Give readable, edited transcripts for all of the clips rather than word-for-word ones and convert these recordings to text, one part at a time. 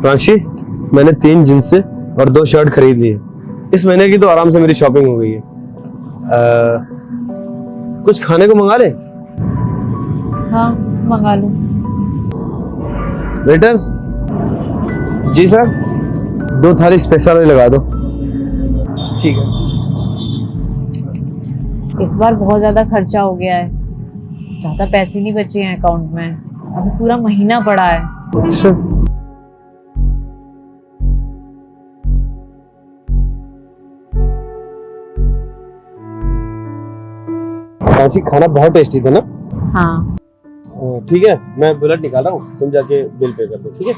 प्रांशी, मैंने 3 जींस और 2 शर्ट खरीद लिए। इस महीने की तो आराम से मेरी शॉपिंग हो गई है। कुछ खाने को मंगा ले। हाँ मंगा लो। वेटर जी सर, 2 थाली स्पेशल वाली लगा दो। ठीक है। इस बार बहुत ज्यादा खर्चा हो गया है, ज्यादा पैसे नहीं बचे हैं अकाउंट में, अभी पूरा महीना पड़ा है। अच्छा, प्रांशी खाना बहुत टेस्टी था ना? हाँ ठीक है, मैं बुलेट निकाल रहा हूँ, तुम जाके बिल पे कर दो। ठीक है,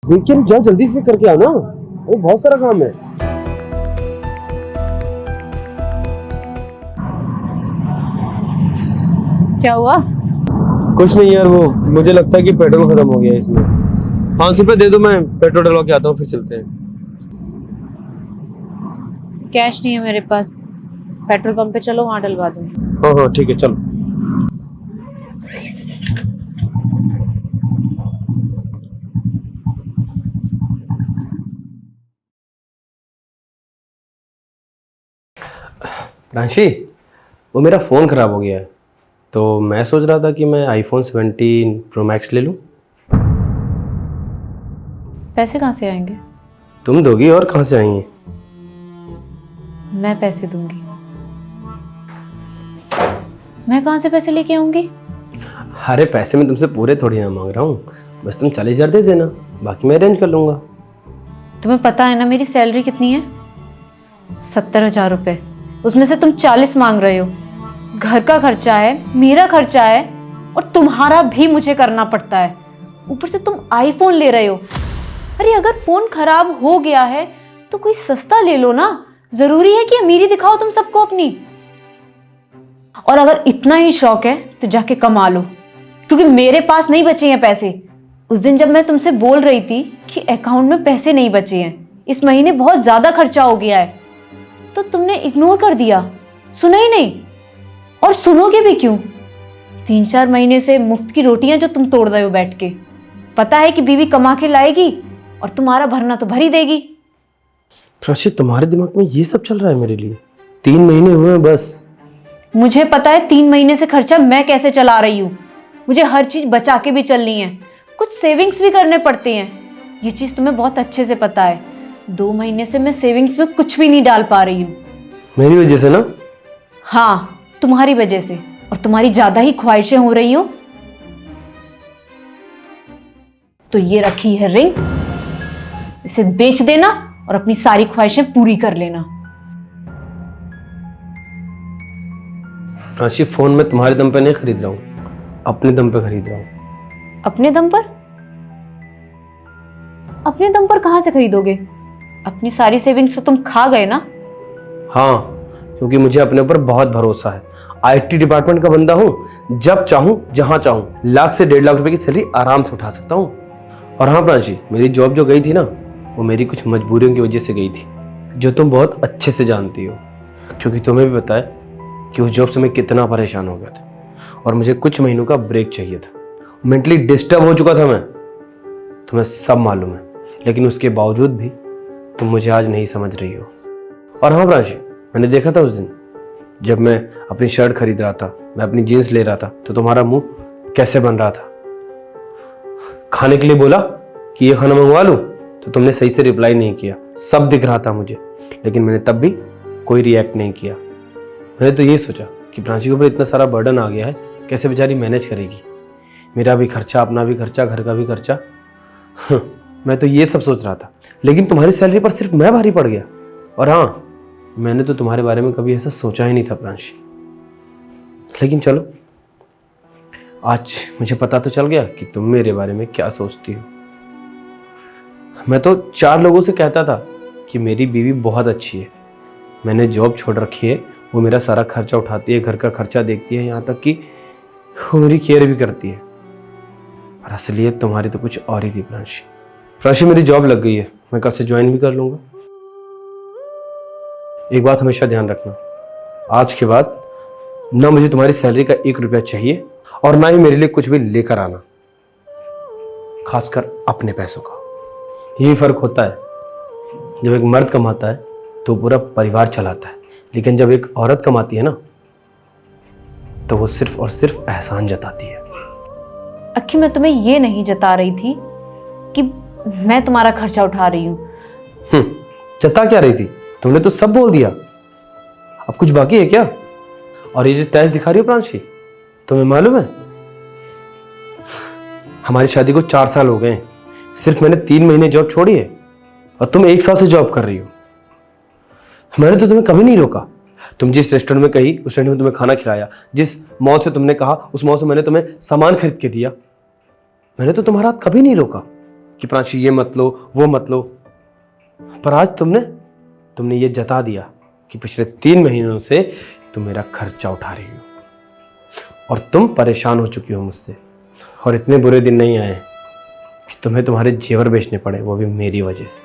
देखिए जाओ जल्दी से करके आओ ना, वो बहुत सारा काम है। क्या हुआ? कुछ नहीं यार, वो मुझे लगता है कि पेट्रोल खत्म हो गया है इसमें। 500 रुपए दे दो, मैं पेट्रोल डलवा के आता हूँ, फिर चलते हैं। कैश नहीं है मेरे पास, पेट्रोल पंप पे चलो वहां डलवा दूंगी। हाँ हाँ ठीक है, चलो। रांशी, वो मेरा फ़ोन ख़राब हो गया है, तो मैं सोच रहा था कि मैं आईफोन 17 प्रो मैक्स ले लूँ। पैसे कहाँ से आएंगे? तुम दोगी और कहाँ से आएंगे? मैं पैसे दूंगी। मैं कहाँ से पैसे लेके आऊंगी? अरे पैसे मैं तुमसे पूरे थोड़ी ना मांग रहा हूँ, बस तुम 40,000 दे देना, बाकी मैं अरेंज कर लूँगा। तुम्हें पता है ना मेरी सैलरी कितनी है? 70,000 रुपए, उसमें से तुम 40 मांग रहे हो। घर का खर्चा है, मेरा खर्चा है, और तुम्हारा भी मुझे करना पड़ता है। ऊपर से तुम आईफोन ले रहे हो। अरे अगर फोन खराब हो गया है तो कोई सस्ता ले लो ना, जरूरी है कि अमीरी दिखाओ तुम सबको अपनी। और अगर इतना ही शौक है तो जाके कमा लो, क्योंकि मेरे पास नहीं बचे हैं पैसे। उस दिन जब मैं तुमसे बोल रही थी कि अकाउंट में पैसे नहीं बचे हैं, इस महीने बहुत ज्यादा खर्चा हो गया है, तो तुमने इग्नोर कर दिया, सुना ही नहीं। और सुनोगे भी क्यों? 3-4 महीने से मुफ्त की रोटियां जो तुम तोड़ रहे हो बैठ के। पता है कि बीवी कमा के लाएगी और तुम्हारा भरना तो भर ही देगी। प्राची, तुम्हारे दिमाग में ये सब चल रहा है मेरे लिए? 3 महीने हुए हैं बस। मुझे पता है 3 महीने से खर्चा मैं कैसे चला रही हूँ। मुझे हर चीज बचा के भी चलनी है, कुछ सेविंग्स भी करने पड़ते हैं। ये चीज तुम्हें बहुत अच्छे से पता है। 2 महीने से मैं सेविंग्स में कुछ भी नहीं डाल पा रही हूँ। मेरी वजह से ना? हाँ, तुम्हारी वजह से, और तुम्हारी ज्यादा ही ख्वाहिशें हो रही हो। तो ये रखी है रिंग, इसे बेच देना और अपनी सारी ख्वाहिशें पूरी कर लेना। राशि, फोन मैं तुम्हारे दम पे नहीं खरीद रहा हूँ, अपने दम पे खरीद रहा हूँ। अपने दम पर? अपने दम पर कहां से खरीदोगे? अपनी सारी सेविंग्स तो तुम खा गए ना। हाँ, क्योंकि मुझे अपने ऊपर बहुत भरोसा है। आईटी डिपार्टमेंट का बंदा हूँ, जब चाहूँ जहां चाहूँ लाख से 1.5 लाख रुपए की सैलरी आराम से उठा सकता हूँ। और हाँ प्रांशी, मेरी जॉब जो गई थी ना, वो मेरी कुछ मजबूरियों की वजह से गई थी, जो तुम बहुत अच्छे से जानती हो, क्योंकि तुम्हें भी पता है कि उस जॉब से मैं कितना परेशान हो गया था और मुझे कुछ महीनों का ब्रेक चाहिए था। मेंटली डिस्टर्ब हो चुका था मैं, तुम्हें सब मालूम है, लेकिन उसके बावजूद भी तुम मुझे आज नहीं समझ रही हो। और हाँ प्रांशी, मैंने देखा था उस दिन जब मैं अपनी शर्ट खरीद रहा था, मैं अपनी जीन्स ले रहा था, तो तुम्हारा मुंह कैसे बन रहा था। खाने के लिए बोला कि ये खाना मंगवा लूं, तो तुमने सही से रिप्लाई नहीं किया। सब दिख रहा था मुझे, लेकिन मैंने तब भी कोई रिएक्ट नहीं किया। मैंने तो ये सोचा कि प्रांशी के ऊपर इतना सारा बर्डन आ गया है, कैसे बेचारी मैनेज करेगी। मेरा भी खर्चा, अपना भी खर्चा, घर का भी खर्चा। मैं तो ये सब सोच रहा था, लेकिन तुम्हारी सैलरी पर सिर्फ मैं भारी पड़ गया। और हाँ, मैंने तो तुम्हारे बारे में कभी ऐसा सोचा ही नहीं था प्रांशी। लेकिन चलो, आज मुझे पता तो चल गया कि तुम मेरे बारे में क्या सोचती हो। मैं तो 4 लोगों से कहता था कि मेरी बीवी बहुत अच्छी है, मैंने जॉब छोड़ रखी है, वो मेरा सारा खर्चा उठाती है, घर का खर्चा देखती है, यहाँ तक कि वो मेरी केयर भी करती है। और असलियत तुम्हारी तो कुछ और ही थी प्रांशी। प्रांशी, मेरी जॉब लग गई है, मैं कल से ज्वाइन भी कर लूंगा। एक बात हमेशा ध्यान रखना, आज के बाद ना मुझे तुम्हारी सैलरी का 1 रुपया चाहिए और ना ही मेरे लिए कुछ भी लेकर आना। खासकर अपने पैसों का। यही फर्क होता है, जब एक मर्द कमाता है तो पूरा परिवार चलाता है, लेकिन जब एक औरत कमाती है ना तो वो सिर्फ और सिर्फ एहसान जताती है। अक्की, मैं तुम्हें ये नहीं जता रही थी कि मैं तुम्हारा खर्चा उठा रही हूँ। जता क्या रही थी? तुमने तो सब बोल दिया। अब कुछ बाकी है क्या? और ये जो तैस दिखा रही हो प्रांशी, तुम्हें मालूम है हमारी शादी को 4 साल हो गए हैं, सिर्फ मैंने 3 महीने जॉब छोड़ी है और तुम 1 साल से जॉब कर रही हो। मैंने तो तुम्हें कभी नहीं रोका। तुम जिस रेस्टोरेंट में कही उस रेस्टोरेंट में तुम्हें खाना खिलाया, जिस मॉल से तुमने कहा उस मॉल से मैंने तुम्हें सामान खरीद के दिया। मैंने तो तुम्हारा हाथ कभी नहीं रोका कि प्रांशी ये मत लो वो मत लो। पर आज तुमने ये जता दिया कि पिछले 3 महीनों से तुम मेरा खर्चा उठा रही हो और तुम परेशान हो चुकी हो मुझसे। और इतने बुरे दिन नहीं आए कि तुम्हें तुम्हारे जेवर बेचने पड़े, वो भी मेरी वजह से।